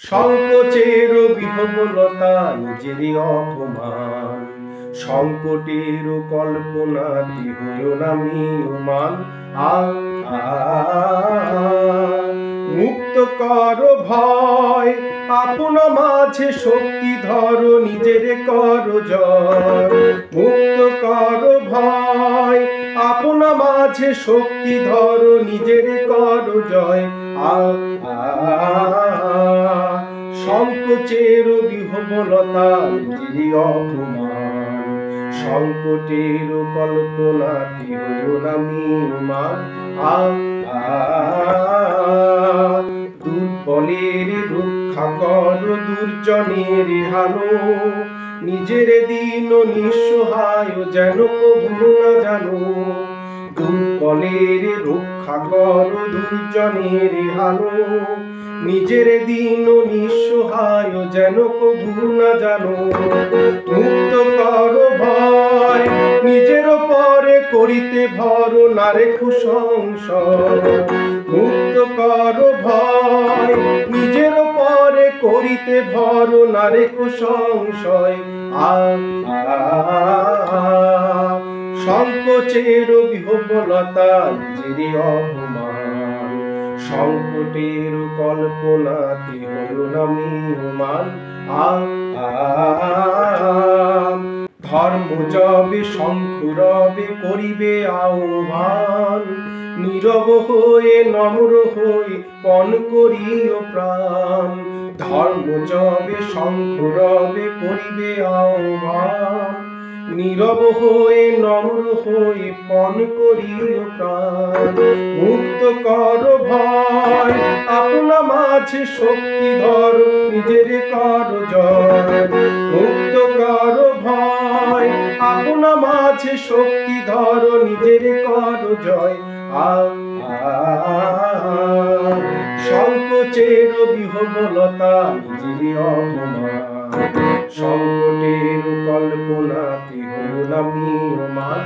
সংকোচের বিহবলতা নিজেরই অপমান, সংকটের কল্পনাতে হইও না ম্রিয়মাণ। মুক্ত কর ভয়, আপনা মাঝে শক্তি ধরো, নিজের কর জয়। মুক্ত কর ভয়, আপনা মাঝে শক্তি ধরো, নিজের কর জয়। সংকোচের বিহবলতা নিজেরই অপমান, সংকটের কল্পনাতে হইও না ম্রিয়মাণ। দুর্বলের রক্ষা কর, দুর্জনের হানো, নিজের দীন নিঃসহায় যেন কভু না জানো। দুর্বলের রক্ষা কর, দুর্জনের হানো, নিজের দীন নিঃসহায় যেন কভু না জানো। মুক্ত কর ভয়, নিজের পরে করিতে ভর, না রেখো সংশয়। মুক্ত কর ভয়, নিজের পরে করিতে ভর, না রেখো সংশয়। সংকোচের বিহবলতা নিজেরই অপমান, সংকটের কল্পনাতে হইও না ম্রিয়মাণ। ধর্ম যবে শঙ্খ রবে করিবে আহ্বান, নীরব হয়ে নম্র হয়ে পণ করিও প্রাণ। ধর্ম যবে শঙ্খ রবে করিবে আহ্বান, নীরব হয়ে নম্র হয়ে পণ করিও প্রাণ। মুক্ত কর ভয়, আপনা মাঝে শক্তি ধর, নিজের কর জয়। মুক্ত কর ভয়, আপনা মাঝে শক্তি ধর, নিজের কর জয়। সংকোচের বিহবলতা নিজেরই অপমান, সংকটের কল্পনাতে হইও না ম্রিয়মাণ।